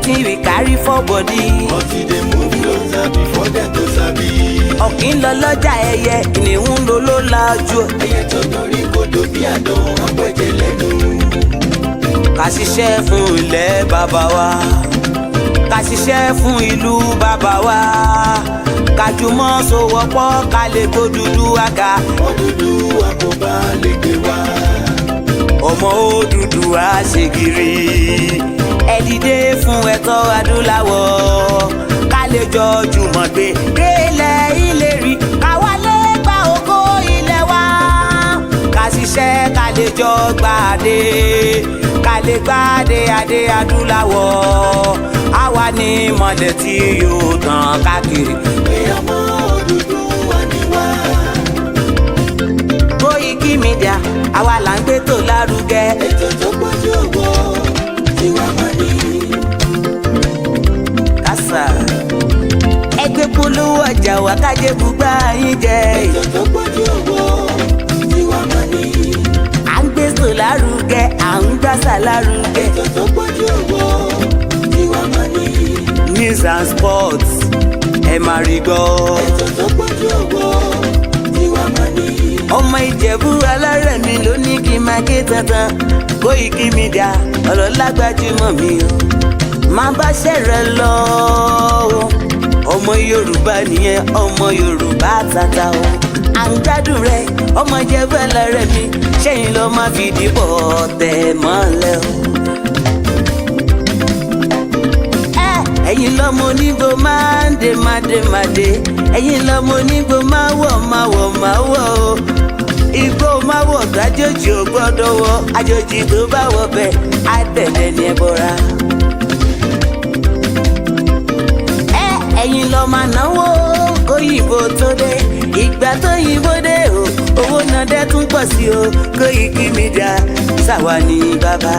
wetin we carry for body. But they move closer before them to sabi. Ọ̀kín lọ lọ́jà ẹyẹ, kìnìún ló ló lajú. Ẹyẹ tó dorí kodò bí àdán, ọ̀pẹ̀jẹ̀ lẹ́nu. Ká ṣiṣẹ́ fún ilẹ̀ bàbá wa, ká ṣiṣẹ́ fún ìlú bàbá wa, ká jùmọ̀ sowọ́pọ̀ ká lè gbódùdúwà ga. Odùduwà kò bá lè gbé wa. Ọmọ Odùduwà ṣe gírí. Ẹ dìde fún ẹ̀tọ́ adúláwọ̀, ká lè jọ jùmọ̀ gbé délẹ̀ ìlérí, ká wálé gba ògo ilẹ̀ wa. Ká ṣiṣẹ́ ká lè jọ gbàdé, ká lè gbàdé adé adúláwọ̀. Àwa ni ìmọ́lẹ̀ tí yóò tàn káàkiri. Ọmọ Odùduwà ni wá. Koikimedia, àwa là ń gbé tó lárugẹ. Ètò tó pọ̀jù owó tí wàá máa ní. Kásá ẹgbẹ́ polówó ọjà wá kájé bùgbà yín jẹ. Ètò tó pọ̀jù owó tí wàá máa ní. À ń gbé tó lárugẹ, à ń gbàsà lárugẹ. Ètò tó pọ̀jù owó tí wàá máa ní. News and sports ẹ máa rí gbọ́. Ètò tó pọ̀jù owó tí wàá máa ní. Ọmọ Ìjẹ̀bú alárẹ̀mí ló ní kí n máa ké tantan. Koikimedia ọ̀rọ̀ lágbájúmọ̀ mi o, máa bá ṣẹ̀rẹ̀ lọ o. Ọmọ Yorùbá nìyẹn, ọmọ Yorùbá tata o. À ń gbádùn rẹ ọmọ Ìjẹ̀bú alárẹ̀mí, ṣẹ́yìn lọ máa fi dìbò tẹ̀ mọ́lẹ̀ o. Ẹ̀yin lọ́mọ onígbò máa ń dé mádémádé, ẹ̀yin lọ́mọ onígbò máa wọ̀ o. Igbó máa wọ̀ gbàjòjì ò gbọ́dọ̀ wọ, àjòjì tó bá wọ bẹ́ẹ̀ á tẹ̀lé ní ẹbọra. Ẹ̀yin lọ máa náwó kóyìnbó tó dé, ìgbà tó yìnbó dé o, owó náà dẹ́ tún pọ̀ sí o. Koikimedia ṣàwa ní bàbá.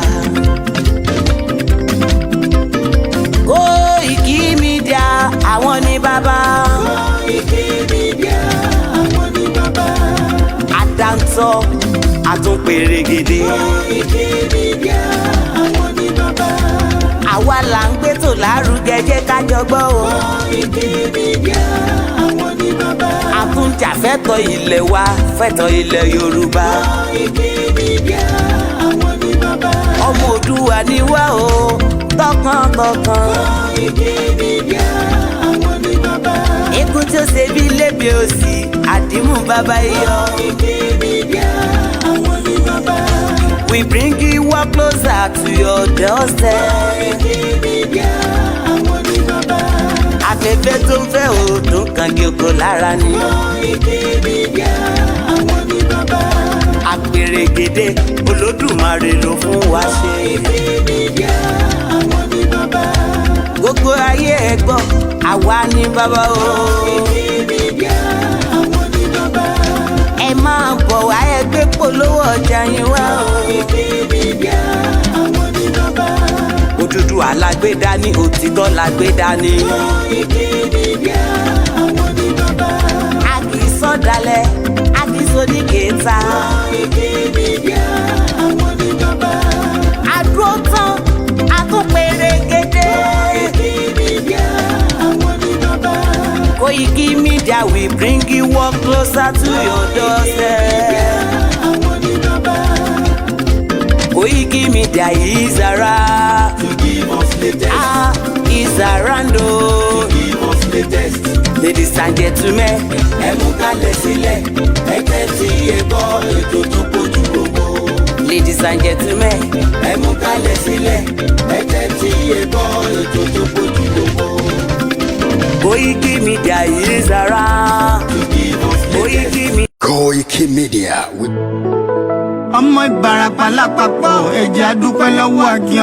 Koikimedia àwọn ní bàbá. Koikimedia àwọn ní bàbá. Àdáńtọ́ àtúnpèrègèdè. Koikimedia àwọn ní bàbá. Àwa là ń gbé tó lárugẹ, jẹ́ ká jọ gbọ́ o. Koikimedia àwọn ní bàbá. Àtúnjàfẹ́tọ̀ ilẹ̀ wa, fẹ́tọ̀ ilẹ̀ Yorùbá. Koikimedia àwọn ní bàbá. Ọmọ Oòduà ni wá o, tọkàntọkàn. Koikimedia àwọn ní bàbá. Ikú tó ṣe bí lébi òsì, àdìmú bàbá iyọ̀. Koikimedia àwọn ní bàbá. We bring you up closer to your doorstep. Koikimedia àwọn ní bàbá. Afẹ́fẹ́ tó ń fẹ́ òòtún kan kí oko lára ni. Koikimedia àwọn ní bàbá. Àpèrègèdè Olódùmarè ló fún wa ṣe. Koikimedia àwọn ní bàbá. Gbogbo ayé ẹ gbọ́, àwa ní bàbá o. Koikimedia àwọn ní bàbá. Ẹ máa bọ̀ wá ẹgbẹ́ polówó ọjà yín wá o. Koikimedia àwọn ní bàbá. Odùduwà lágbé dání, òtítọ́ lágbé dání. Koikimedia àwọn ní bàbá. A kì í sọ̀dálẹ̀, a kì í sódì kẹta. Koikimedia àwọn ní bàbá. Àdúró tán, àtúnpèrègèdè. Koikimedia àwọn ní bàbá. Koikimedia we bring you up closer to your doorstep. Àwọn ní bàbá. Koikimedia is around. To give us latest. Is around o. To give us latest. Ladies and gentlemen, Ẹ mú kalẹ̀ sílẹ̀, ẹ tẹ́tí ẹ gbọ́ ètò tó pọ̀jù owó. ladies and gentlemen, Ẹ mú kalẹ̀ sílẹ̀, ẹ tẹ́tí ẹ gbọ́ ètò tó pọ̀jù owó. Koikimedia is around. To give us latest. Koikimedia. Ọmọ Ìbàràpá lápapọ̀ ẹ̀jẹ̀ adúpẹ́ lọ́wọ́ àkí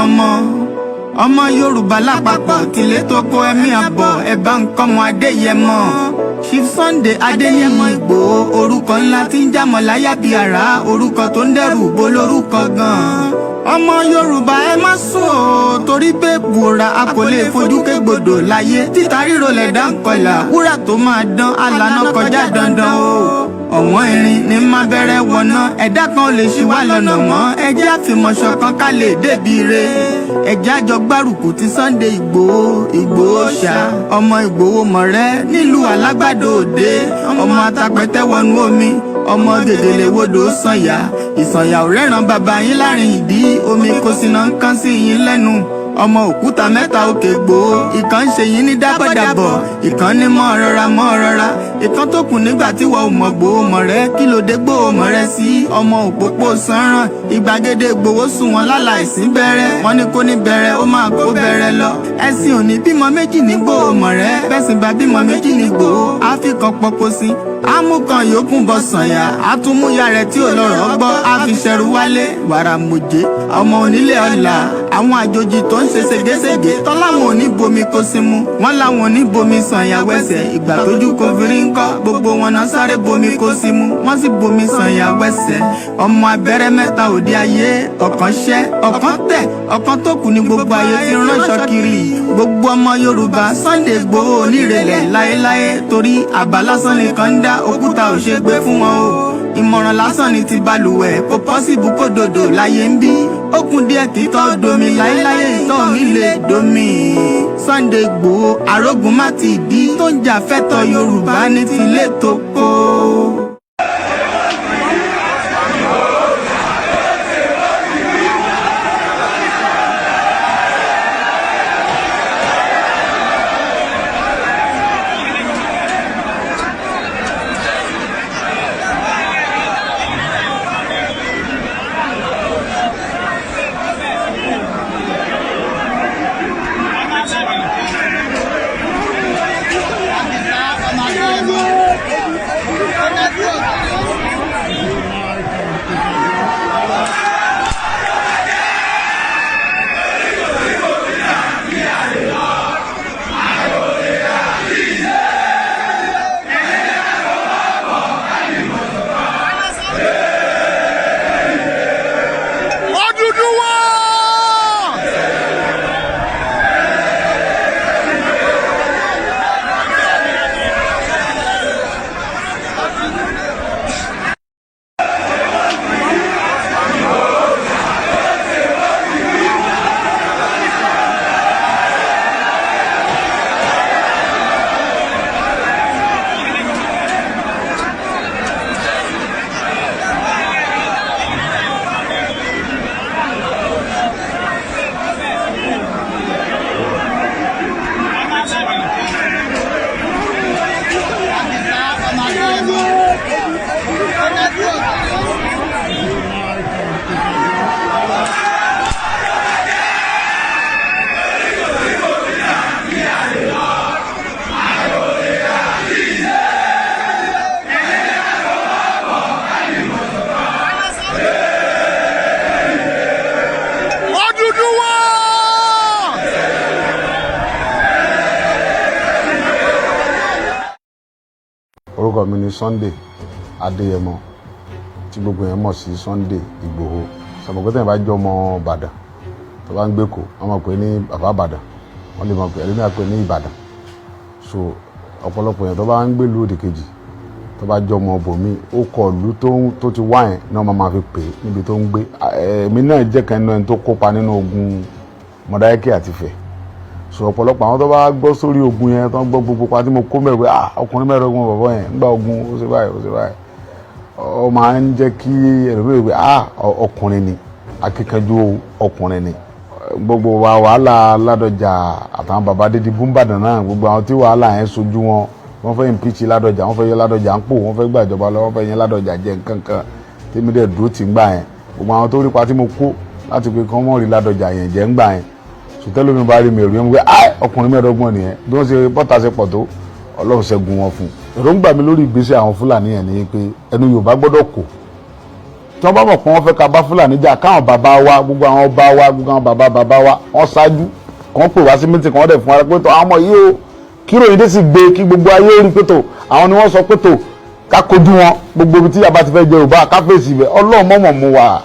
ọmọ Yorùbá lápapọ̀ tìlé tó kó ẹ̀mí àbọ̀ ẹ̀bá nǹkan mọ́ Adéyẹmọ Chief Sunday Adéyẹmọ Ìgbòho orúkọ ńlá tí ń jámọ̀ láyà bí àrá orúkọ tó ń dẹrù bo lórúkọ gan-an. Ọmọ Yorùbá ẹ má sùn o torí pé bùrà a kò lè fojú kégbodò láyé títa ríro lẹ̀dá ń kọlà wúrà tó máa dán alànà kọjá dandan o. ọ̀wọ́n irin ní má bẹ̀rẹ̀ wọ̀nà ẹ̀dá kan ò lè ṣì wá lọ́nà mọ́ ẹ jẹ́ àfìmọ̀ṣọ̀ kan ká lè débi re ẹ jẹ́ àjọ gbárùkù ti Sunday Ìgbòho ṣá ọmọ Ìgbòho mọ̀rẹ́ nílùú Alágbàdo Òde ọmọ atapẹ̀tẹ̀ wọnú omi ọmọ gèdèlè wodò sànyà ìsànyà ò rẹ́ràn bàbá yín láàrin ìdí omi kò sì náà ń kán sí yín lẹ́nu ọmọ òkúta mẹ́ta òkè Ìgbòho ìkan ń ṣe yín ní dábọ̀dàbọ̀ ìkan ní mọ́ rọra ìkan tó kù nígbà tí wọ́n ò mọ̀ Ìgbòho mọ̀rẹ́ kí ló dé Ìgbòho mọ̀rẹ́ sí ọmọ òpópó sanran ìgbàgede Ìgbòho sùn wọn láláìsí bẹ̀rẹ̀ wọ́n ní kó ní bẹ̀rẹ̀ ó máa kó bẹ̀rẹ̀ lọ ẹ̀sìn òní bímọ méjì ní Ìgbòho mọ̀rẹ́ bẹ́sìn bá bímọ méjì ní Ìgbòho àfikàn pọpọ sí amúkan yòókù bọ sànyà àtúmúyà rẹ̀ tí ò lọ́rọ̀ gbọ́ àfiṣẹrù wálé wàrà mòjé ọmọ onílé ọlà àwọn àjòjì tó ń ṣe ségesège tọ́láwọn ò ní bomi kó sí mu wọ́n láwọn ò ní bomi sànyà wẹ́sẹ̀ ìgbà tójú kò fi rí ńkọ́ gbogbo wọn náà sáré bomi kó sí mu wọ́n sì bomi sànyà wẹ́sẹ̀ ọmọ abẹ́rẹ́ mẹ́ta òde ayé ọ̀kan ṣẹ́ ọ̀kan tẹ̀ ọ̀kan tó kù ní gbogbo ayé tí ránṣọ kiri gbogbo ọmọ Yorùbá Sunday Ìgbòho onírèlẹ̀ láéláé torí àbá lásán nìkan ń dá òkúta ò ṣe gbé fún wọn o ìmọ̀ràn lásán ni ti balùwẹ̀ kò pọ́sibú kó dòdò láyé ń bí ó kún díẹ̀ kí tọ́ domi láéláyé ìtọ́ mi lè domi Sunday Ìgbòho arógun má ti dí tó ń jà fẹ́tọ̀ Yorùbá ní tilé tó kó. Orúkọ mi ni Sunday Adéyẹmọ tí gbogbo yẹn mọ̀ sí Sunday Ìgbòho sọmọgbẹ́tẹ̀ bá jọ ọmọ Ìbàdàn tó bá ń gbé kó wọ́n mọ̀ pé ní bàbá Ìbàdàn wọ́n lè mọ̀ pé ẹlẹ́mìí àpè ní Ìbàdàn so ọ̀pọ̀lọpọ̀ yẹn tó bá ń gbé ìlú òdì kejì tó bá jọ ọmọ bòmí ó kọ ìlú tó ti wá yẹn náà máa fi pè é níbi tó ń gbé èmi náà jẹ́ kan náà tó kópa nínú ogun Mọdákẹ́kẹ́ àti Ifẹ̀ so ọ̀pọ̀lọpọ̀ àwọn tó bá gbọ́ sórí ogun yẹn tó ń gbọ́ gbogbo pa tí mo kó mẹ́rin pé ọkùnrin mẹ́rin ogun bàbá yẹn ń gba ogun ó ṣe báyìí ó máa ń jẹ́ kí ẹlòmíràn pé ọkùnrin ni akíkanjú ọkùnrin ni gbogbo wa wàhálà Ládọjà àtàwọn bàbá dídí búmbàdàn náà gbogbo àwọn tí wàhálà yẹn sojú wọn wọ́n fẹ́ impeach Ládọjà wọ́n fẹ́ yẹ Ládọjà ń pò wọ́n fẹ́ gbàjọba lọ wọ́n fẹ́ yẹ Ládọjà jẹ nǹkankan tèmi dẹ̀ dúró tì ń gbà yẹn gbogbo àwọn tó rí pa tí mo kó láti pé kí wọ́n mọ̀ rí Ládọjà yẹn jẹ́ ń gbà yẹn sùtẹ́lù mi bá rí mi rí wọn pé ọkùnrin mẹ́ẹ̀ẹ́dọ́gbọ̀n nìyẹn bí wọ́n ṣe bọ́ta ṣe pọ̀ tó Ọlọ́run ṣẹ́gun wọn fún un èròǹgbà mi lórí ìgbésẹ̀ àwọn Fúlàní yẹn ni pé ẹnu Yorùbá gbọ́dọ̀ kò tí wọ́n bá mọ̀ pé wọ́n fẹ́ ká bá Fúlàní jà káwọn bàbá wa gbogbo àwọn ọba wa gbogbo àwọn bàbá wa wọ́n ṣáájú kàn pè wá sí mítì kan dẹ̀ fún wa pé tó àwọn ọmọ yìí o kí ròyìn dé sì gbé kí gbogbo ayé rí pé tó àwọn ni wọ́n sọ pé tó ká kojú wọn gbogbo ibi tí yàrá ti fẹ́ jẹ Yorùbá ká fèsì ibẹ̀ Ọlọ́run mọ̀mọ̀ mú wa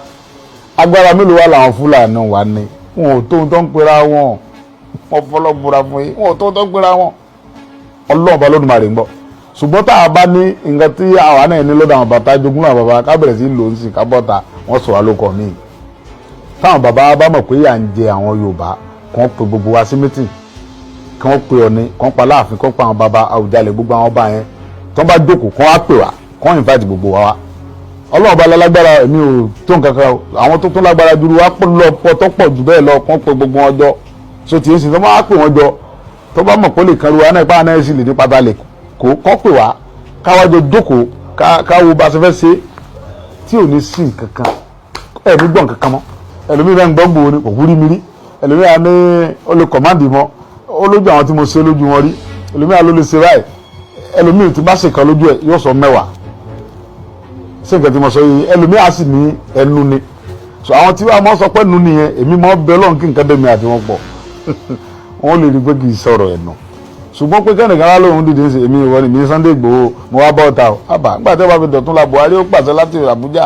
agbára mélòó wà làwọn Fúlàní wa ní wọn ò tó ń tó ń pera wọn wọn fọlọ́ búra fún yín wọn ò tó ń tó ń pera wọn Ọlọ́run bá Olódùmarè ń gbọ́ ṣùgbọ́n tá a bá ní nǹkan tí àwa náà ní lọ́dọ̀ àwọn bàbá jogún náà bàbá ká bẹ̀rẹ̀ sí lò ó sí ká bọ́ta wọ́n sọ wá lóko míì táwọn bàbá bá mọ̀ pé à ń jẹ àwọn Yorùbá kàn pe gbogbo wa sí mítìn kàn pe Ọọ̀ni kàn pa Láàfin kàn pa àwọn bàbá Àwùjalẹ̀ gbogbo àwọn ọba yẹn tó bá jókòó kàn wá pè wá kàn invite gbogbo wa wá Ọlọ́run bá lágbára èmi ò tó nǹkan kan àwọn tó tún lágbára jù wá lọ pọ̀ tó pọ̀ jù bẹ́ẹ̀ lọ kàn pe gbogbo wọn jọ so tí èsì tó máa pè wọn jọ tó bá mọ̀ pé lè kan ru wa náà ipá náà sì lè ní pátá lè kó kọ́ pè wá káwájọ jókòó káwo bá ṣe fẹ́ ṣe tí ò ní sí nǹkan kan ẹ̀mí gbọ́n kankan mọ́ ẹlòmíì náà ń gbọ́ gbòó ni kò wúrí mi rí ẹlòmíì á ní ó lè kọ̀máǹdì mọ́ ó lójú àwọn tí mo ṣe lójú wọn rí ẹlòmíì á ló lè ṣe báyìí ẹlòmíì tí bá ṣe kan lójú ẹ̀ yóò sọ 10 ṣé nǹkan tí mo sọ yìí ẹlòmíì á sì ní ẹnu ni so àwọn tí wàá mọ́ sọ pé nu nìyẹn èmi mọ́ bẹ lọ́n kí nǹkan dẹ̀mí àti wọn pọ̀ wọ́n lè rí pé kì í sọ̀rọ̀ ẹ̀nu ṣùgbọ́n pé kẹ́nìkan wá lóhun dìde ṣe èmi ìwọ ni mi Sunday Igboho mo wá bọ́ ọ̀tá o àbá nígbà tí wọ́n bá fi dọ̀tún la Buhari ó pàṣẹ láti Àbújá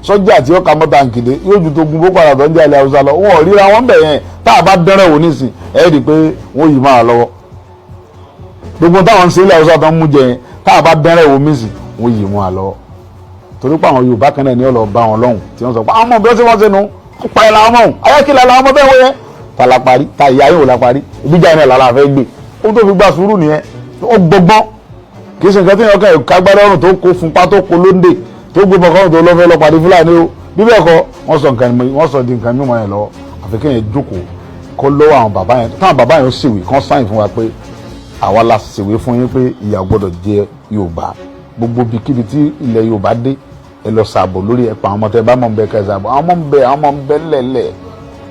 sọ́jà tí ó ka mọ́ta nkìdé yóò ju tó gun Boko Haram tó ń jẹ́ ilẹ̀ Haúsá lọ wọn ò ríra wọn bẹ̀ yẹn tá a bá dẹ́rẹ̀ wò nísìn ẹ̀ rí i pé wọ́n yìí máa lọ́wọ́ gbogbo táwọn ń ṣe ilẹ̀ Haúsá tó ń mú jẹ yẹn tá a bá dẹ́rẹ̀ wò nísìn wọ́n yìí máa lọ́wọ́ torí pé àwọn Yorùbá kan náà ni ó lọ bá wọn lọ́hùn tí wọ́n sọ pé àwọn ọmọ bí wọ́n ṣe wọ́n ṣe nu pa ẹ̀ làwọn ọmọ ayákìlá làwọn ọmọ bẹ́ẹ̀ wọ́n yẹn ta la parí ta ìyá yóò la parí ìbíjà yẹn làlá fẹ́ gbé ó tó fi gbà sùúrù nìyẹn ó gbọgbọ́n kì í ṣe nǹkan tí yẹn kàn kágbára ọrùn tó kó funpa tó kó lóńdè tó gbé bọ̀kọ́rùn tó lọ́fẹ́ lọ pàdé Fúlàní o bí bẹ́ẹ̀ kọ́ wọ́n sọ di nǹkan mímọ́ yẹn lọ́wọ́ àfi kéèyàn jókòó kọ́ lọ́wọ́ àwọn bàbá yẹn táwọn bàbá yẹn ó ṣèwé kán sáyìn fún wa pé àwa la ṣèwé fún yín pé ìyà gbọ́dọ̀ jẹ Yorùbá gbogbo bíkíbi tí ilẹ̀ Yorùbá dé ẹ lọ ṣàbò lórí ẹ̀pà àwọn ọmọ tẹ bá mọ̀ ń bẹ kẹ́ ṣàbò àwọn ọmọ ń bẹ ńlẹ̀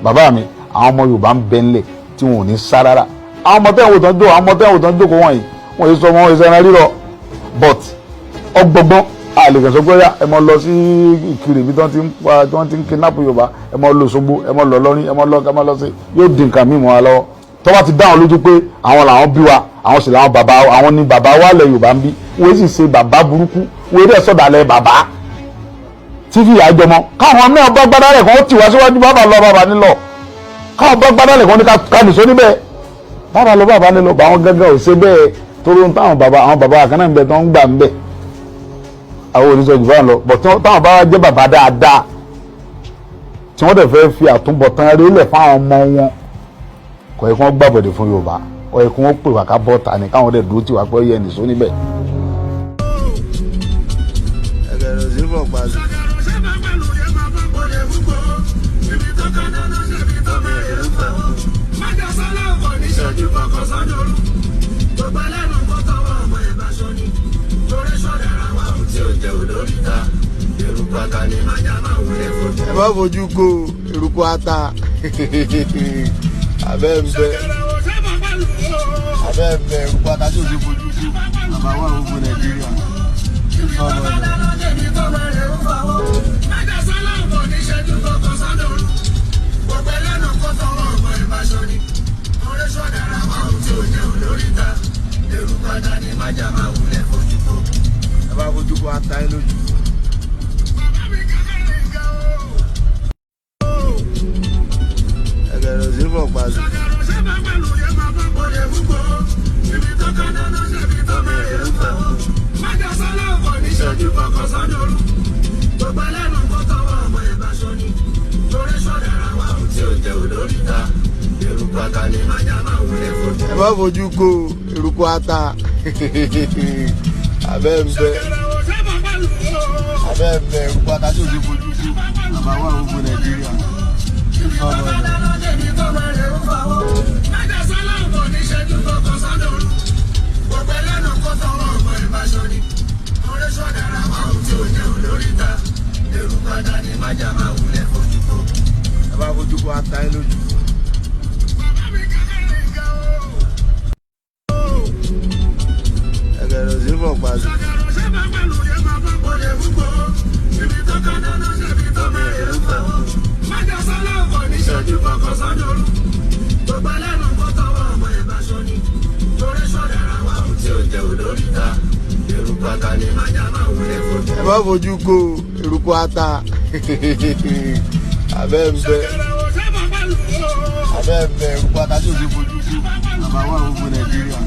bàbá mi àwọn ọmọ Yorùbá ń bẹ ńlẹ̀ tí wọn ò ní sá rárá àwọn ọmọ tẹ́wọ̀n tán jókòó àwọn ọmọ tẹ́wọ̀n tán jókòó wọ̀nyí wọ́n yìí sọ wọn ìṣẹ́ran rírọ̀ but ọgbọgbọ́n àlèkè pé ẹ mọ lọ sí Ìkirè bí tí wọ́n ti ń kidnap Yorùbá ẹ mọ lọ Òṣogbo ẹ mọ lọ Ìlọrin ẹ mọ lọ sí yóò di nǹkan mímọ́ wa lọ́wọ́ tó bá ti dá wọn lójú pé àwọn làwọn bí wa àwọn sì làwọn bàbá àwọn ni bàbá wa lẹ̀ Yorùbá ń bí wọ́n sì ṣe bàbá burúkú wọ́n dẹ̀ sọ̀dàlẹ̀ bàbá tí fìyà jọmọ káwọn náà bá gbádá rẹ̀ kàn ó tì wá síwájú bàbá lọ bàbá nílọ káwọn bá gbádá rẹ̀ kàn ó ní ká nìṣó níbẹ̀ bàbá lọ bàbá nílọ bá wọn gángan ò ṣe bẹ́ẹ̀ torí ohun táwọn bàbá àkànnà ń bẹ tó ń gbà ń bẹ̀ àwọn oníṣẹ́ jù báwọn lọ bọ̀ táwọn bá jẹ́ bàbá dáadáa tí wọ́n dẹ̀ fẹ́ fi àtúbọ̀tán rélẹ̀ fáwọn ọmọ wọn kò yẹ kí wọ́n gbàbọ̀dẹ̀ fún Yorùbá kò yẹ kí wọ́n pè wá ká bọ́ ta ni káwọn dẹ̀ dúró tì wá pé yẹ nìṣó níbẹ̀. ẹ má fojú ko eruku ata abẹ́ ń bẹ eruku ata tí o ti fojú ko bàbá wà gbogbo Nàìjíríà ẹ má fojú ko ata ẹ lójú. ẹ má fojú ko eruku ata abẹ́ ń bẹ eruku ata tí o ti fojú ko bàbá wà gbogbo Nàìjíríà. ẹ má fojú ko ata ẹ lójú. ẹ má fojú ko eruku ata abẹ́ ń bẹ eruku ata tí o ti fojú ko bàbá wà gbogbo Nàìjíríà.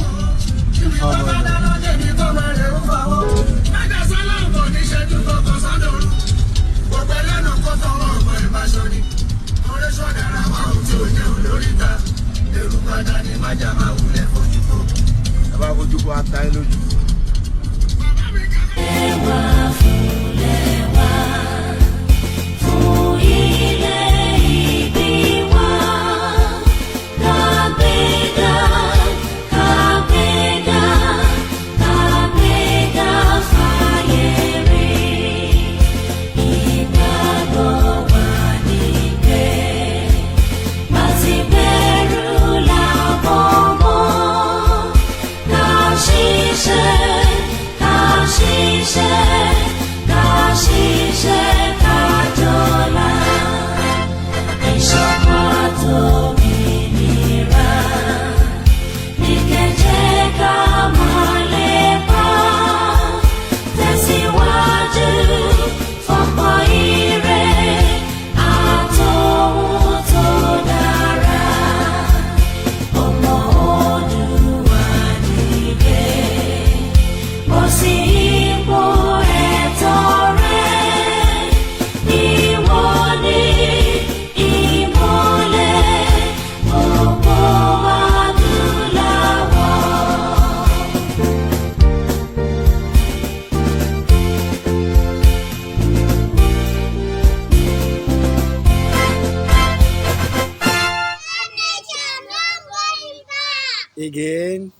Again.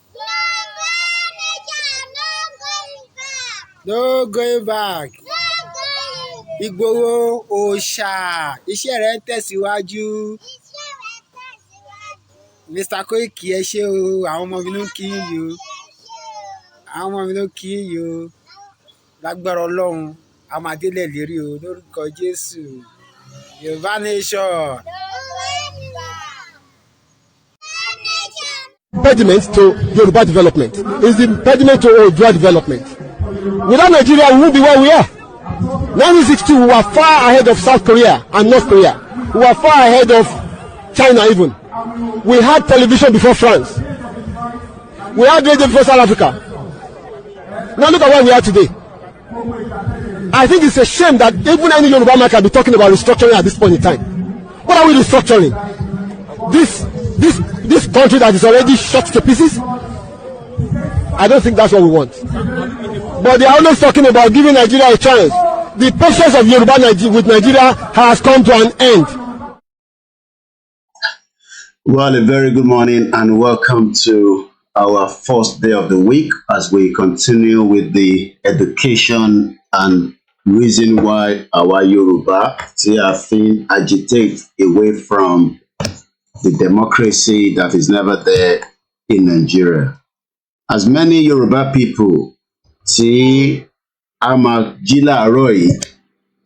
No going back. Ìgbòho òòṣà iṣẹ́ rẹ̀ ń tẹ̀síwájú. Mr. Koiki ẹ ṣé o, àwọn ọmọ mi ló ń kí yín o. Àwọn ọmọ mi ló ń kí yín o. Lágbára Ọlọ́run, a máa délẹ̀ lérí o lórúkọ Jésù. Yorùbá nation. Impediment to Yoruba development. Is the impediment to Oodua development. Without Nigeria, we won't be where we are. 1962, we were far ahead of South Korea and North Korea. We were far ahead of China even. We had television before France. We had radio before South Africa. Now look at where we are today. I think it's a shame that even any Yoruba man can be talking about restructuring at this point in time. What are we restructuring? This country that is already shot to pieces? I don't think that's what we want. But they are always talking about giving Nigeria a chance. The patience of Yoruba with Nigeria has come to an end. Well, a very good morning and welcome to our first day of the week as we continue with the education and reason why our Yoruba thing agitate away from the democracy that is never there in Nigeria. As many Yoruba people tí a máa jí láàárọ̀ yìí,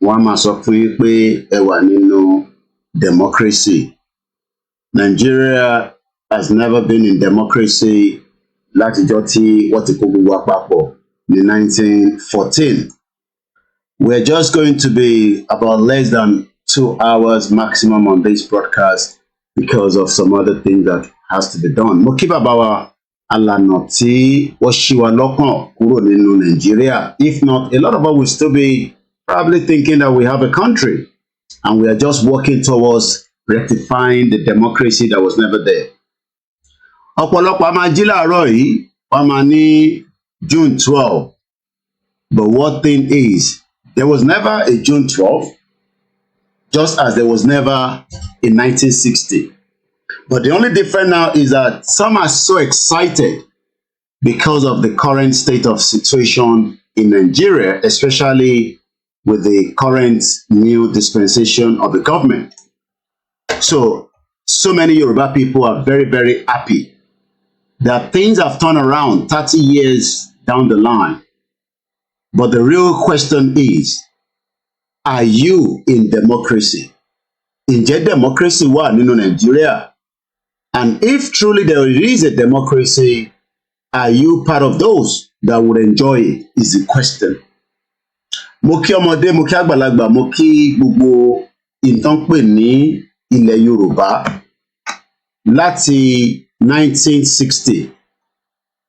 wọ́n á máa sọ fún yín pé ẹ wà nínú democracy. Nigeria has never been in democracy látijọ́ tí wọ́n ti kó gbogbo wa papọ̀ ní 1914. We're just going to be about less than 2 hours maximum on this broadcast because of some other things that has to be done. Mo kí bàbá wa alànà tí wọ́n ṣí wa lọ́kàn kúrò nínú Nigeria. If not, a lot of us will still be probably thinking that we have a country and we are just working towards rectifying the democracy that was never there. Ọ̀pọ̀lọpọ̀ a máa jí láàárọ̀ yìí, wọ́n máa ní June 12. But one thing is, there was never a June 12, just as there was never in 1960. But the only difference now is that some are so excited because of the current state of situation in Nigeria, especially with the current new dispensation of the government. So many Yoruba people are very, very happy that things have turned around 30 years down the line. But the real question is, are you in democracy? Ǹjẹ́ democracy wà nínú Nigeria? And if truly there is a democracy, are you part of those that would enjoy it? Is the question. Mo kí ọmọdé, mo kí àgbàlagbà, mo kí gbogbo ìtàn pè ní ilẹ̀ Yorùbá láti 1960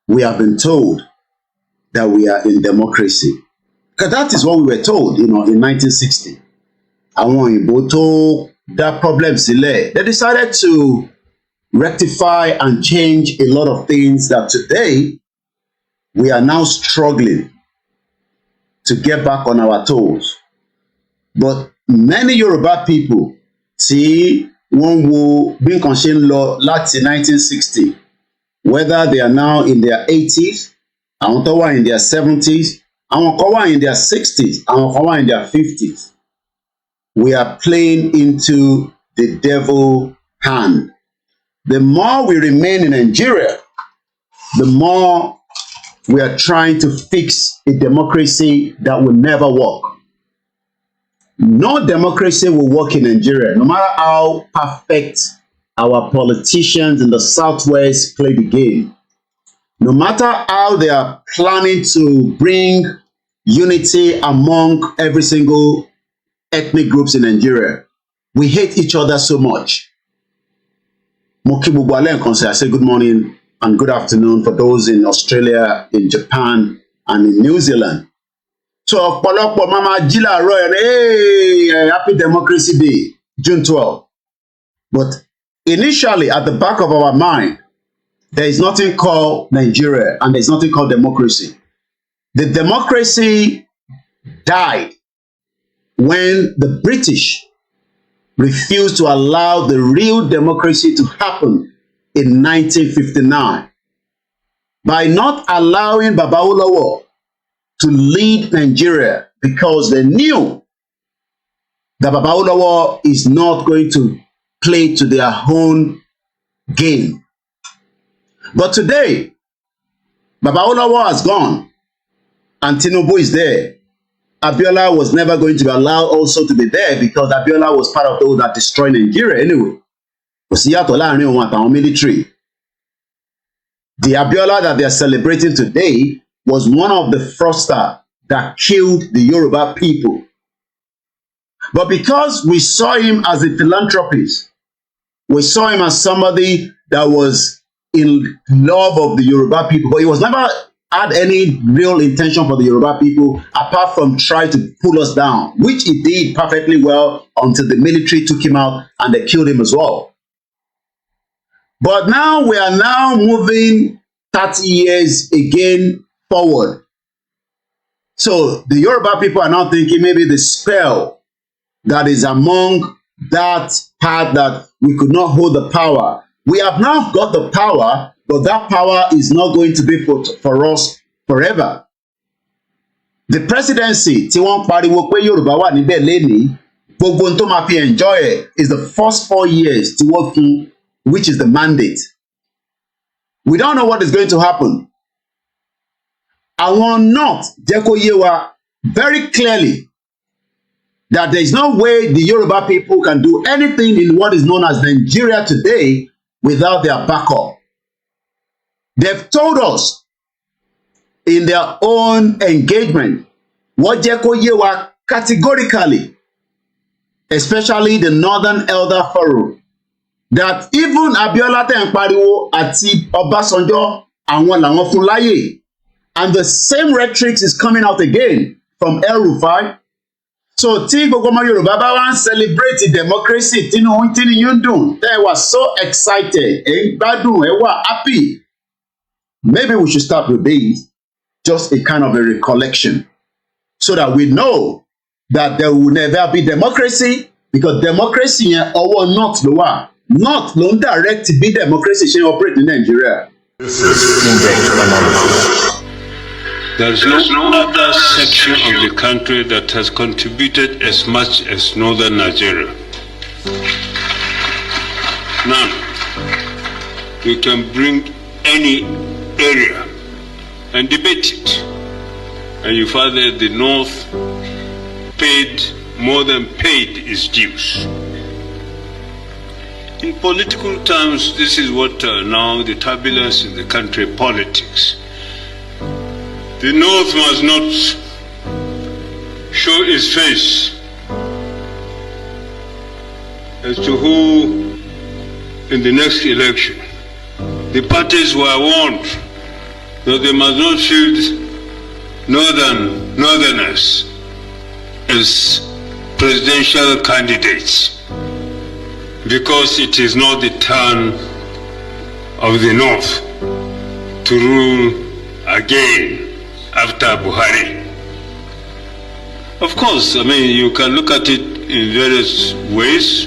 we have been told that we are in democracy. Because that is what we were told, in 1960. Àwọn òyìnbó tó dá problem sílẹ̀, they decided to rectify and change a lot of things that today we are now struggling to get back on our toes. But many Yoruba people tí wọ́n wo bí nǹkan ṣe ń lọ láti 1960, whether they are now in their 80s, àwọn tó wà in their 70s, àwọn kan wà in their 60s, àwọn kan wà in their 50s. We are playing into the devil hand. The more we remain in Nigeria, the more we are trying to fix a democracy that will never work. No democracy will work in Nigeria, no matter how perfect our politicians in the Southwest play the game. No matter how they are planning to bring unity among every single ethnic groups in Nigeria, we hate each other so much. Mo kí gbogbo alẹ́ nǹkan ṣe, I say good morning and good afternoon for those in Australia, in Japan, and in New Zealand. So ọ̀pọ̀lọpọ̀ mama jí láàárọ̀ hey, happy Democracy Day, June 12. But initially, at the back of our mind, there is nothing called Nigeria and there is nothing called democracy. The democracy died when the British refused to allow the real democracy to happen in 1959. By not allowing Baba Awolowo to lead Nigeria because they knew that Baba Awolowo is not going to play to their own game. But today, Baba Awolowo has gone and Tinubu is there. Abiola was never going to be allowed also to be there because Abiola was part of those that destroyed Nigeria anyway. Kò sí yàtọ̀ láàrin òun àtàwọn military. The Abiola that they are celebrating today was one of the fraudsters that killed the Yoruba people. But because we saw him as a philanthropist, we saw him as somebody that was in love of the Yoruba people, but he was never had any real intention for the Yoruba people apart from try to pull us down, which he did perfectly well until the military took him out and they killed him as well. But now we are now moving 30 years again forward. So the Yoruba people are now thinking maybe the spell that is among that part that we could not hold the power. We have now got the power, but that power is not going to be for us forever. The presidency, tí wọ́n pariwo pé Yorùbá wà níbẹ̀ lénìí, gbogbo ohun tó máa fi enjoy it is the first 4 years tí wọ́n fún, which is the mandate. We don't know what is going to happen. Àwọn North jẹ́ kó yé wa very clearly that there is no way the Yoruba people can do anything in what is known as Nigeria today without their backup. They've told us in their own engagement, wọ́n jẹ́ kó yé wa categorically, especially the Northern Elder Forum, that even Abiola tẹ̀ ń pariwo àti Ọbásanjọ́ àwọn làwọn fún láyè, and the same rhetoric is coming out again from El-Rufai. So tí gbogbo ọmọ Yorùbá bá wá ń celebrate democracy tínú yín dùn, tẹ́ ẹ wà so excited, ẹ ń gbádùn, ẹ wà happy. Maybe we should start with this, just a kind of a recollection, so that we know that there will never be democracy, because democracy yẹn ọwọ́ North ló wà. North ló ń direct bí democracy ṣe operate in Nigeria. This is in-depth analysis. There is no other section of the country that has contributed as much as northern Nigeria. None. We can bring any area and debate it. And you find that the North paid more than paid its dues. In political terms, this is what now the turbulence in the country politics. The North must not show its face as to who in the next election. The parties were warned that they must not field northerners as presidential candidates because it is not the turn of the North to rule again after Buhari. Of course, I mean, you can look at it in various ways,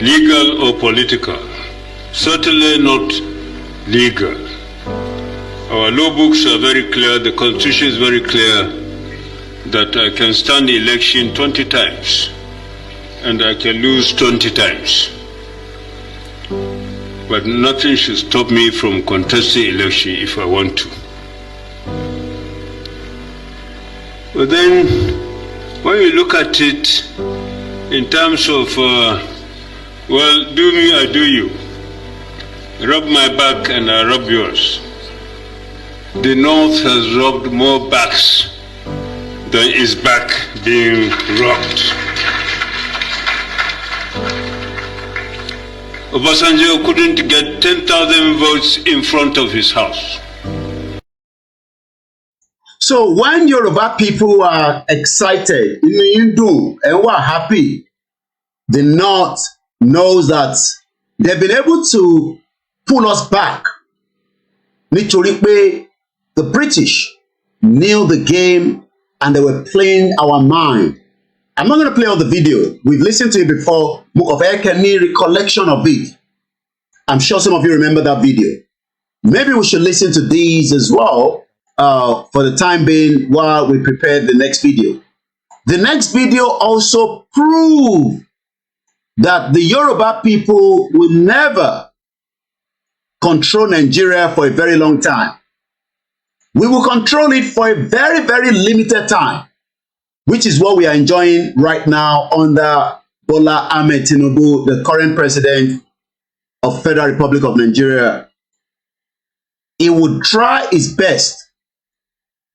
legal or political. Certainly not legal. Our law books are very clear, the Constitution is very clear that I can stand the election 20 times and I can lose 20 times. But nothing should stop me from contesting election if I want to. But then, when you look at it in terms of, well, do me, I do you. Rub my back and I rub yours. The North has rubbed more backs than is back being rubbed. Obasanjo couldn't get 10,000 votes in front of his house. So when Yoruba people are excited, and we're happy, the North knows that they've been able to pull us back. Nítorí pé the British knew the game and they were playing our mind. I'm not going to play all the video. We've listened to it before. Any recollection of it. I'm sure some of you remember that video. Maybe we should listen to these as well for the time being while we prepare the next video. The next video also proves that the Yoruba people will never control Nigeria for a very long time. We will control it for a very, very limited time, which is what we are enjoying right now under Bola Ahmed Tinubu, the current president of Federal Republic of Nigeria. He would try his best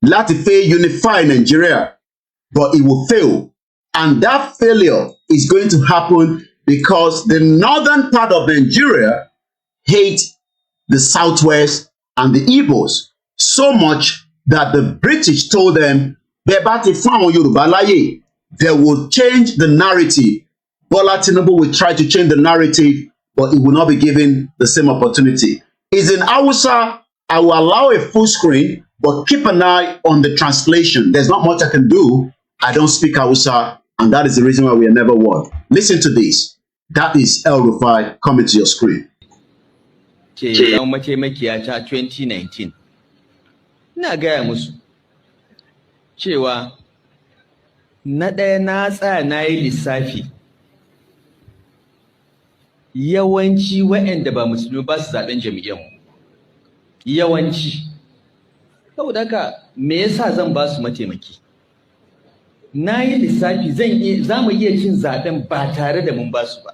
láti fẹ́ unify Nigeria, but it will fail. And that failure is going to happen because the northern part of Nigeria hate the southwest and the Igbos so much that the British told them, they will change the narrative. Bola Tinubu will try to change the narrative, but it will not be given the same opportunity. Is in Hausa, I will allow a full screen, but keep an eye on the translation. There's not much I can do. I don't speak Hausa, and that is the reason why we are never won. Listen to this. That is El Rufai coming to your screen. 2019. Ina gaya musu cewa na ɗaya na tsaya na yi lissafi yawanci waɗanda ba musulmi ba su zaɓen jami'anmu. Yawanci. Saboda haka me yasa zan ba su mataimaki? Na yi lissafi za mu iya cin zaɓen ba tare da mun ba su ba.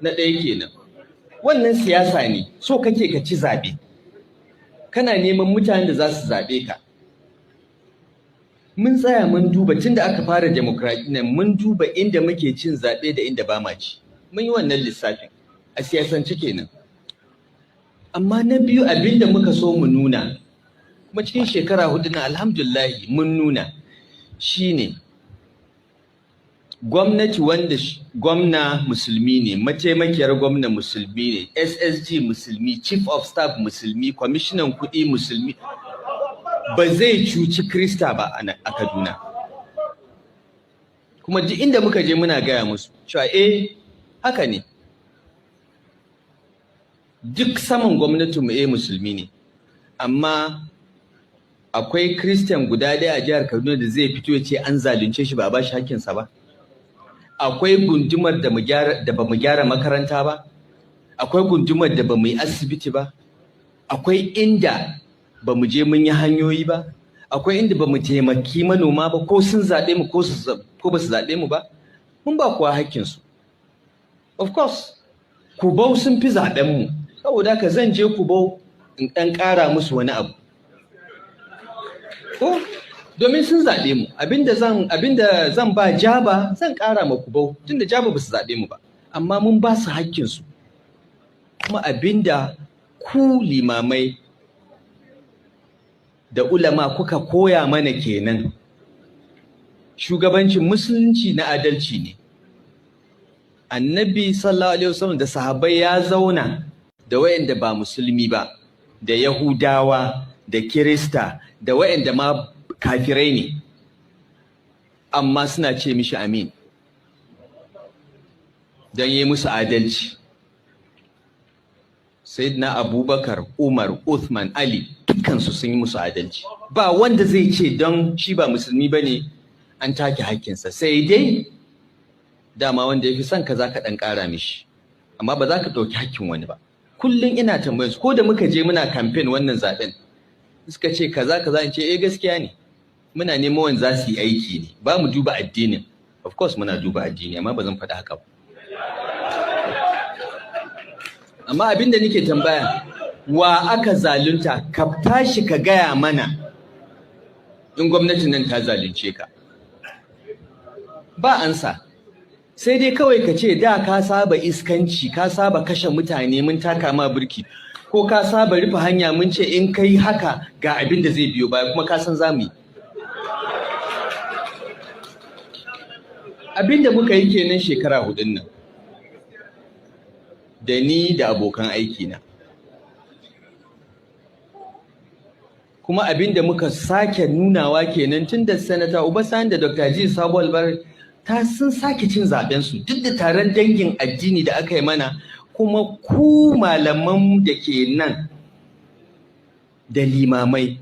Na ɗaya kenan. Wannan siyasa ne, so kake ka ci zaɓe. Kana neman mutanen da za su zaɓe ka. Mun tsaya mun duba tun da aka fara demokradiyyar mun duba inda muke cin zaɓe da inda ba ma ci. Mun yi wannan lissafin a siyasance kenan. Amma na biyu abinda muka so mu nuna, kuma cikin shekara 4 na alhamdulillahi mun nuna, shine gwamnati wanda gwamna musulmi ne, mataimakiyar gwamna musulmi ne, SSG musulmi, chief of staff musulmi, kwamishinan kuɗi musulmi, ba zai cuci Krista ba a Kaduna. Kuma duk inda muka je muna gaya musu cewa haka ne. Duk saman gwamnatinmu musulmi ne, amma akwai Christian guda ɗaya a jihar Kaduna da zai fito ya ce an zalunce shi ba a ba shi hakkinsa ba. Akwai gundumar da ba mu gyara makaranta ba, akwai gundumar da ba mu yi asibiti ba, akwai inda ba mu je mun yi hanyoyi ba, akwai inda ba mu taimaki manoma ba ko sun zaɓe mu ko ba su zaɓe mu ba, mun ba kuwa hakkinsu. Of course, Kubau sun fi zaɓen mu, saboda haka zan je Kubau in ɗan ƙara musu wani abu. Domin sun zaɓe mu, abinda zan ba Jaba zan ƙara ma Kubau, tunda Jaba ba su zaɓe mu ba, amma mun ba su hakkinsu. Kuma abinda ku limamai da ulama kuka koya mana kenan. Shugabancin musulunci na adalci ne. Annabi sallallahu alaihi wasallam da sahabbai ya zauna da wayanda ba musulmi ba, da Yahudawa, da Kirista, da wayanda ma kafirai ne, amma suna ce mishi amin don yi musu adalci. Sayyidina Abubakar, Umar, Uthman, Ali, dukkansu sun yi musu adalci. Ba wanda zai ce don shi ba musulmi ba ne an take hakkinsa, sai dai dama wanda ya fi son ka za ka ɗan ƙara mishi, amma ba za ka ɗauki hakkin wani ba. Kullum ina tambayar su, ko da muka je muna kamfen wannan zaɓen, suka ce kaza in ce gaskiya ne, muna neman wanda za su yi aiki ne, ba mu duba addinin. Of course muna duba addini, amma ba zan faɗa haka ba. Amma abin da nake tambaya, wa aka zalunta? Ka tashi ka gaya mana in gwamnatin nan ta zalunce ka. Ba ansa. Sai dai kawai ka ce da ka saba iskanci, ka saba kashe mutane mun taka ma birki, ko ka saba rufe hanya mun ce in kai haka ga abin da zai biyo baya, kuma ka san za mu yi. Abin da muka yi kenan shekara 4 nan, da ni da abokan aikina. Kuma abin da muka sake nunawa kenan tun da Sanata Obasanjo da Dr. Ji Sabo Albar sun sake cin zaɓensu duk da taron dangin addini da aka yi mana. Kuma ku malaman da ke nan da limamai,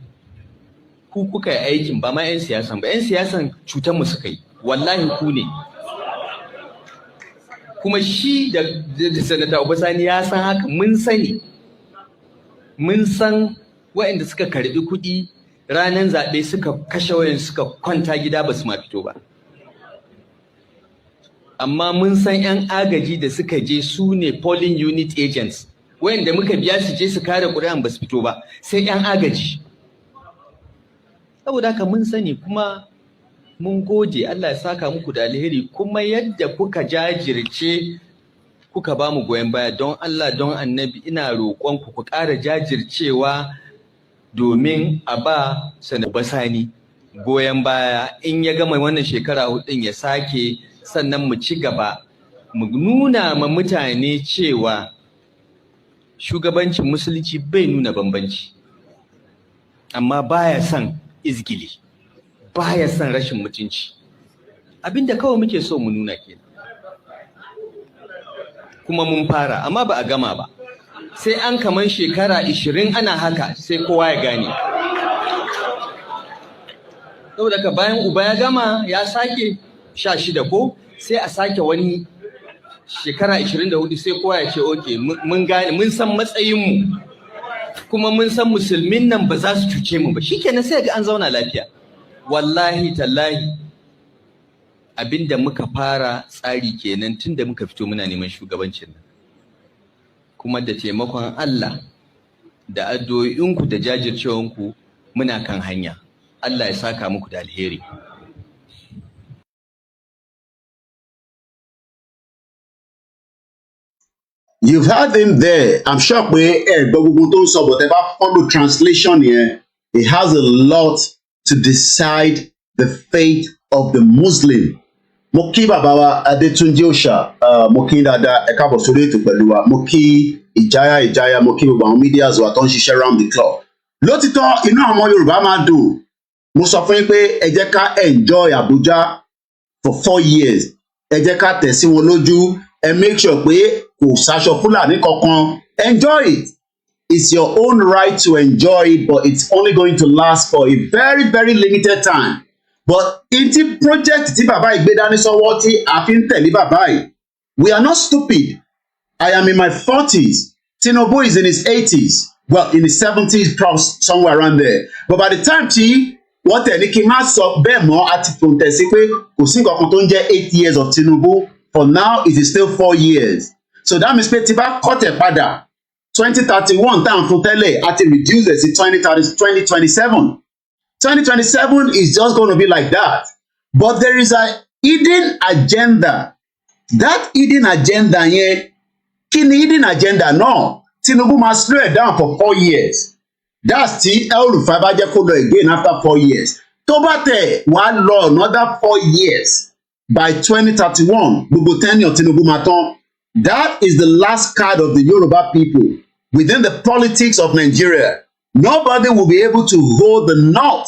ku kuka yi aikin, ba ma 'yan siyasan ba. 'Yan siyasan cutanmu suka yi, wallahi ku ne. Kuma shi da Sanata Obasanjo ya san haka, mun sani. Mun san waɗanda suka karɓi kuɗi ranar zaɓe suka kashe wayan suka kwanta gida ba su ma fito ba. Amma mun san 'yan agaji da suka je su ne polling unit agents, wayanda muka biya su je su kare ƙuri'an ba su fito ba, sai 'yan agaji. Saboda haka mun sani, kuma mun gode, Allah ya saka muku da alheri. Kuma yadda kuka jajirce kuka ba mu goyon baya, don Allah don Annabi ina roƙonku ku ƙara jajircewa domin a ba Sanata Obasanjo goyon baya. In ya gama wannan shekara 4 ya sake, sannan mu ci gaba, mu nuna ma mutane cewa shugabancin musulunci bai nuna bambanci, amma baya son izgili, baya son rashin mutunci. Abinda kawai muke so mu nuna kenan. Kuma mun fara, amma ba a gama ba. Sai an kaman shekara 20 ana haka, sai kowa ya gane. Saboda ka bayan uba ya gama ya sake 16 ko, sai a sake wani shekara 24, sai kowa ya ce okay, mun gane, mun san matsayinmu, kuma mun san musulmin nan ba za su cuce mu ba. Shikenan sai ga an zauna lafiya. Wallahi tallahi abinda muka fara tsari kenan tun da muka fito muna neman shugabancin nan. Kuma da taimakon Allah da addu'o'inku da jajircewanku muna kan hanya. Allah ya saka muku da alheri. You've heard him there. I'm sure but if I follow translation here, it has a lot to decide the fate of the Muslim. Mo kí bàbá wa Adétúnjí Òòṣà, mo kí dáadáa, ẹ káàbọ̀ sórí ètò pẹ̀lú wa, mo kí ìjáyà, mo kí gbogbo àwọn medias wa tó ń ṣiṣẹ́ round the clock. Lótìtọ́ inú àwọn Yorùbá máa dùn. Mo sọ fún yín pé ẹ jẹ́ ká enjoy Abuja for 4 years. Ẹ jẹ́ ká tẹ̀ sí wọn lójú. Ẹ make sure pé kò sáṣọ Fúlàní kankan. Enjoy it. It's your own right to enjoy it, but it's only going to last for a very, very limited time. But in project tí bàbá yìí gbé dání sọ́wọ́ tí a fi ń tẹ̀lé bàbá yìí, we are not stupid. I am in my 40s. Tinubu is in his 80s. Well, in his 70s, somewhere around there. But by the time tí wọ́n tẹ̀lé kí n má sọ bẹ́ẹ̀ mọ́ àti fòǹtẹ̀ sí pé kò sí nǹkan kan tó ń jẹ́ 8 years of Tinubu. For now, it is still 4 years. So that means pé tí bá kọ́tẹ̀ padà 2031 tá à ń fún tẹ́lẹ̀ àti reduce it sí 2027. 2027 is just going to be like that. But there is a hidden agenda. That hidden agenda yẹn, kí ni hidden agenda náà? Tinubu must slow it down for 4 years. That's tí El-Rufai bá jẹ́ kó lọ again after 4 years. Tó bá tẹ̀ wá lọ another 4 years by 2031, gbogbo tenure Tinubu máa tán. That is the last card of the Yoruba people within the politics of Nigeria. Nobody will be able to hold the knot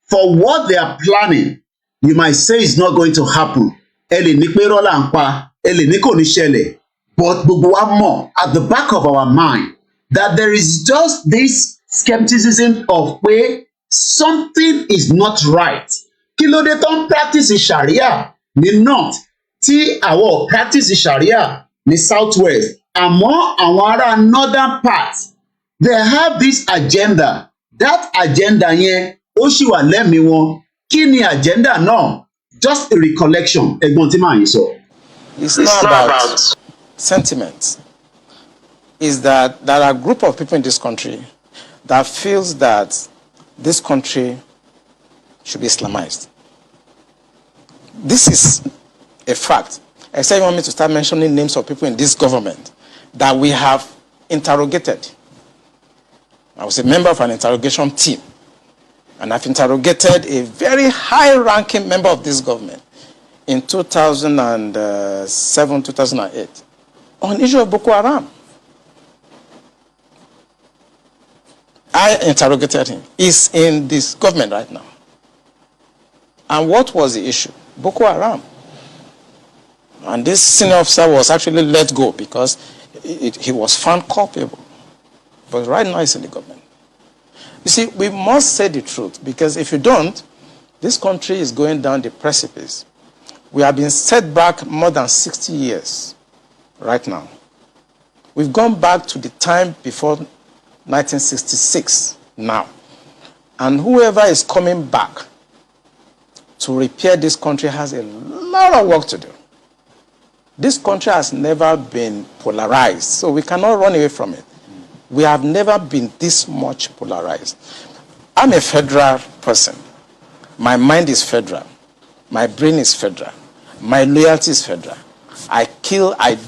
for what they are planning. You might say it's not going to happen. Ẹ lè ní pé irọ́ là ń pa, ẹ lè ní kò ní ṣẹlẹ̀. But gbogbo wa mọ̀ at the back of our mind that there is just this skepticism of pé something is not right. Kí ló dé tó ń practice Sharia ní North tí àwọn practice Sharia ní Southwest? Àmọ́ àwọn ará Northern part, they have this agenda. That agenda yẹn ó ṣì wà lẹ́mìí wọn. Kí ni agenda náà? Just a recollection. Ẹ̀gbọ́n tí màá yín sọ. It's not about sentiment. It's that there are a group of people in this country that feels that this country should be Islamized. This is a fact. Except you want me to start mentioning names of people in this government that we have interrogated. I was a member of an interrogation team, and I've interrogated a very high-ranking member of this government in 2007, 2008 on the issue of Boko Haram. I interrogated him. He's in this government right now. And what was the issue? Boko Haram. And this senior officer was actually let go because he was found culpable. But right now he's in the government. You see, we must say the truth, because if you don't, this country is going down the precipice. We have been set back more than 60 years right now. We've gone back to the time before 1966 now. And whoever is coming back to repair this country has a lot of work to do. This country has never been polarized, so we cannot run away from it. We have never been this much polarized. I'm a federal person. My mind is federal. My brain is federal. My loyalty is federal. I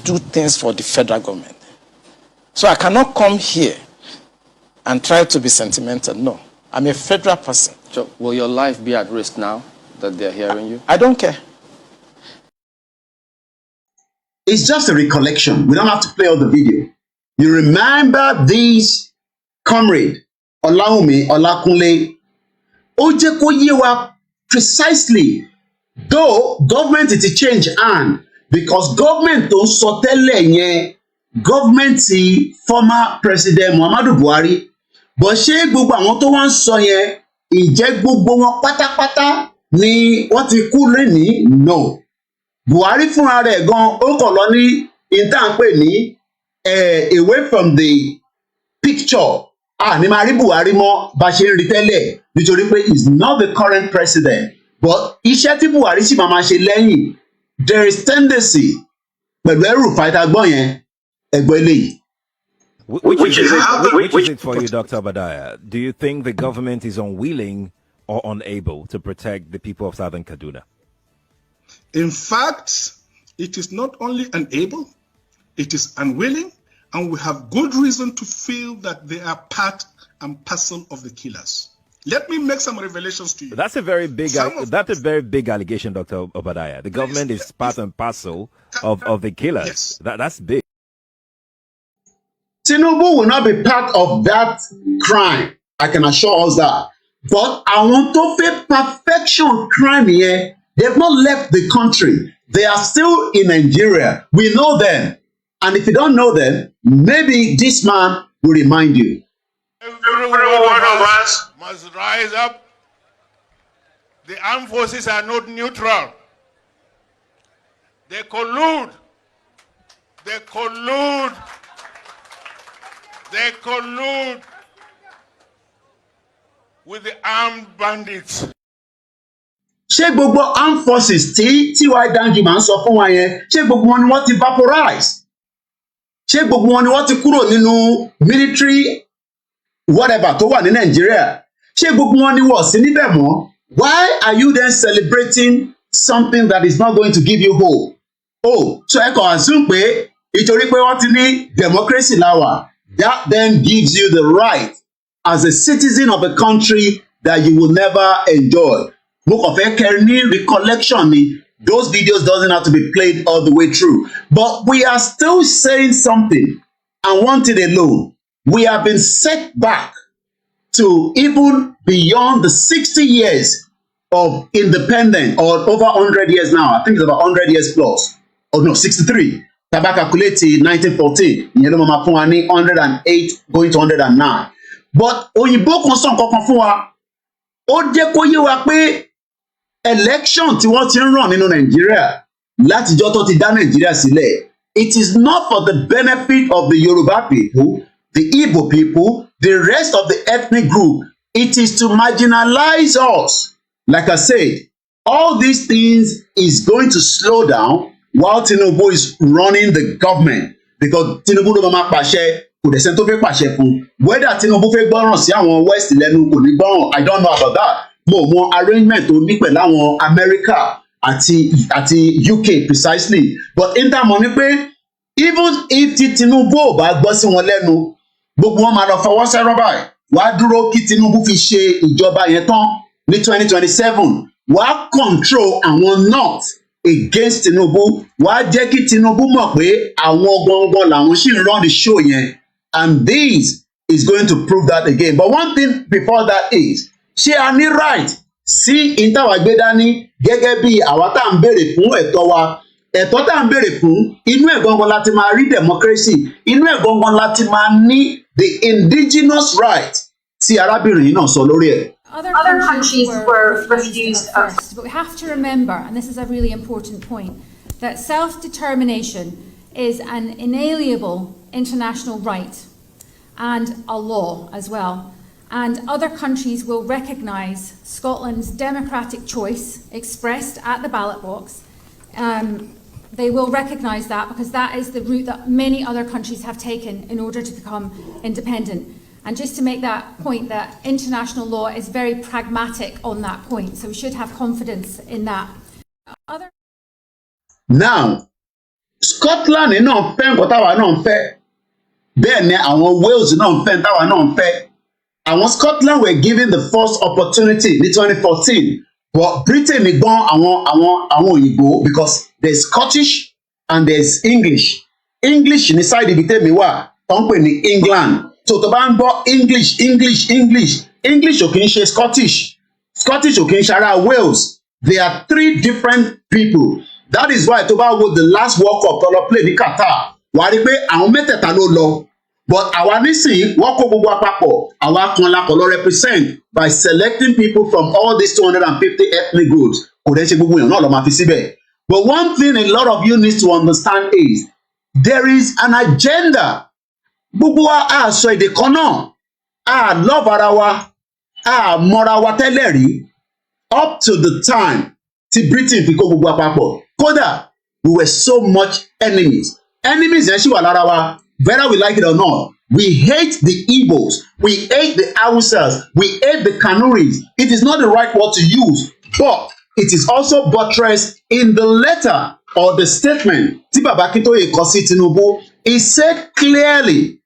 do things for the federal government. So I cannot come here and try to be sentimental. No, I'm a federal person. So will your life be at risk now that they're hearing you? I don't care. It's just a recollection. We don't have to play all the video. You remember this comrade, Olawumi Olakunle, ó jẹ́ kó yé wa precisely, though government ti change hand, because government tó sọ tẹ́lẹ̀ yẹn, government ti former president Muhammadu Buhari, but ṣé gbogbo àwọn tó wá ń sọ yẹn, ìjẹ́ gbogbo wọn pátápátá ni wọ́n ti kú lẹ́nìí? No. Buhari fúnra rẹ̀ gan ó kàn lọ ní ìtànpè ní away from the picture. Ní máa rí Buhari mọ́ bá ṣe ń rí tẹ́lẹ̀ nítorí pé he is not the current president, but iṣẹ́ tí Buhari sì máa ṣe lẹ́yìn, there is tendency pẹ̀lú El-Rufai tá gbọ́ yẹn ẹgbẹ́ eléyìí. Which is it for you, Dr. Obadiah? Do you think the government is unwilling or unable to protect the people of Southern Kaduna? In fact, it is not only unable, it is unwilling, and we have good reason to feel that they are part and parcel of the killers. Let me make some revelations to you. That's a very big allegation, Dr. Obadiah. The government is part and parcel of the killers. Yes. That's big. Tinubu will not be part of that crime. I can assure us that. But àwọn tó fẹ́ perfection crime here, they've not left the country. They are still in Nigeria. We know them. And if you don't know them, maybe this man will remind you. Every one of us must rise up. The armed forces are not neutral. They collude. They collude. They collude with the armed bandits. Ṣé gbogbo armed forces tí Y Danjuma ń sọ fún wa yẹn, ṣé gbogbo wọn ni wọ́n ti vaporize? Ṣé gbogbo wọn ni wọ́n ti kúrò nínú military whatever tó wà ní Nàìjíríà? Ṣé gbogbo wọn ni wọ́n sí níbẹ̀ mọ́? Why are you then celebrating something that is not going to give you hope? Oh, so ẹ kàn assume pé ìtorí pé wọ́n ti ní democracy láwà, that then gives you the right as a citizen of a country that you will never enjoy. Mo kàn fẹ́ kẹ́ ní recollection ni. Those videos doesn't have to be played all the way through. But we are still saying something and want it alone. We have been set back to even beyond the 60 years of independence, or over 100 years now. I think it's about 100 years plus. Oh no, 63. Taba calculate 1914. Ìyẹn ló máa fún wa ní 108 going to 109. But òyìnbó kan sọ nǹkan kan fún wa. Ó jẹ́ kó yé wa pé election tí wọ́n ti ń ràn nínú Nàìjíríà látijọ́ tó ti dá Nàìjíríà sílẹ̀. It is not for the benefit of the Yoruba people, the Igbo people, the rest of the ethnic group. It is to marginalize us. Like I said, all these things is going to slow down while Tinubu is running the government, because Tinubu ló máa pàṣẹ, kò dẹ̀ sẹ́ni tó fẹ́ pàṣẹ fún. Whether Tinubu fẹ́ gbọ́ràn sí àwọn West lẹ́nu kò ní gbọ́ràn, I don't know about that. Mo mọ arrangement tó ní pẹ̀lú àwọn America àti UK precisely. But in that money pé even if Tinubu ò bá gbọ́ sí wọn lẹ́nu, gbogbo wọn máa lọ fọwọ́ sẹ́rọ̀ báyìí. Wàá dúró kí Tinubu fi ṣe ìjọba yẹn tán ní 2027. Wàá control àwọn North against Tinubu. Wàá jẹ́ kí Tinubu mọ̀ pé àwọn gangan làwọn ṣì ń run the show yẹn. And this is going to prove that again. But one thing before that is, ṣé a ní right sí ìtawà gbé dání gẹ́gẹ́ bí àwa tá à ń béèrè fún ẹ̀tọ́ wa? Ẹ̀tọ́ tá à ń béèrè fún, inú ẹ̀ gangan láti máa rí democracy, inú ẹ̀ gangan láti máa ní the indigenous right tí arábìnrin yìí náà sọ lórí ẹ̀. Other countries were refused first, but we have to remember, and this is a really important point, that self-determination is an inalienable international right and a law as well. And other countries will recognise Scotland's democratic choice expressed at the ballot box. They will recognise that because that is the route that many other countries have taken in order to become independent. And just to make that point, that international law is very pragmatic on that point. So we should have confidence in that. Now, Scotland náà fẹ́ nǹkan táwa náà fẹ́. Bẹ́ẹ̀ ni àwọn Wales náà fẹ́ táwa náà fẹ́. Àwọn Scotland were given the first opportunity in 2014. But Britain gbọ́n àwọn òyìnbó, because there's Scottish and there's English. English ní side ibi tèmi wà, tó ń pè ní England. So tó bá ń gbọ́ English ò kì í ṣe Scottish ò kì í ṣe ará Wales. They are three different people. That is why tó bá wo the last World Cup tó lọ play ní Qatar, wàá rí pé àwọn mẹ́tẹ̀ẹ̀ta ló lọ. But àwa nísìnyí wọ́n kó gbogbo àpapọ̀, àwa kan la kọ̀ lọ represent by selecting people from all these 250 ethnic groups. Kò dẹ́ ṣe gbogbo èèyàn náà lọ máa fi síbẹ̀. But one thing a lot of you need to understand is there is an agenda. Gbogbo wa a sọ èdè kan náà, a love ara wa, a mọra wa tẹ́lẹ̀ rí up to the time tí Britain fi kó gbogbo àpapọ̀. Kódà we were so much enemies. Enemies yẹn ṣì wà lára wa, whether we like it or not. We hate the Igbos, we hate the Hausas, we hate the Kanuris. It is not the right word to use, but it is also buttressed in the letter or the statement tí Baba Akintoye kọ sí Tinubu. He said clearly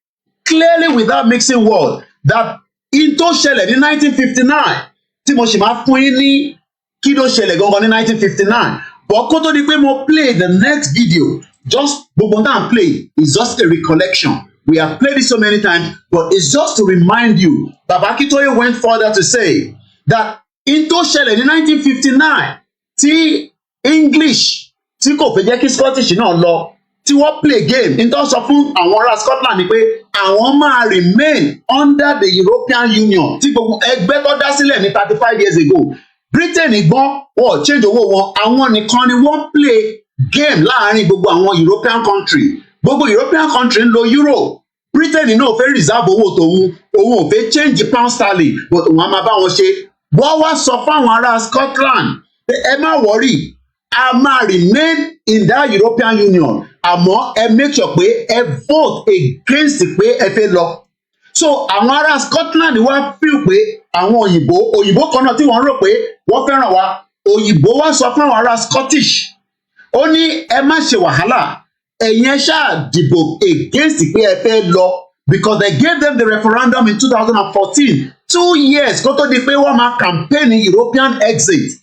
without mixing words, that in tó ṣẹlẹ̀ ní 1959 tí mo ṣì máa fún yín ní kí ló ṣẹlẹ̀ gangan ní 1959. But kó tó di pé mo play the next video, just gbogbo náà play is just a recollection. We have played it so many times, but it's just to remind you. Baba Akintoye went further to say that in tó ṣẹlẹ̀ ní 1959 tí English tí kò fẹ́ jẹ́ kí Scottish náà lọ, tí wọ́n play game, in tó sọ fún àwọn ará Scotland ni pé àwọn máa remain under the European Union tí gbogbo ẹgbẹ́ tó dá sílẹ̀ ní 35 years ago. Britain gbọ́n wọ́n change owó wọn, àwọn nìkan ni wọ́n play game láàárín gbogbo àwọn European country. Gbogbo European country ń lo euro. Britain náà fẹ́ reserve owó tòun, òun ò fẹ́ change pound sterling, but òun á máa bá wọn ṣe. Wọ́n wá sọ fáwọn ará Scotland pé ẹ má worry, a máa remain in that European Union, àmọ́ ẹ make sure pé ẹ vote against pé ẹ fẹ́ lọ. So àwọn ará Scotland wá feel pé àwọn òyìnbó kan náà tí wọ́n rò pé wọ́n fẹ́ràn wa, òyìnbó wá sọ fún àwọn ará Scottish, ó ní ẹ má ṣe wàhálà, ẹ̀yin ẹ ṣáà dìbò against pé ẹ fẹ́ lọ, because they gave them the referendum in 2014. 2 years kó tó di pé wọ́n máa campaign European exit.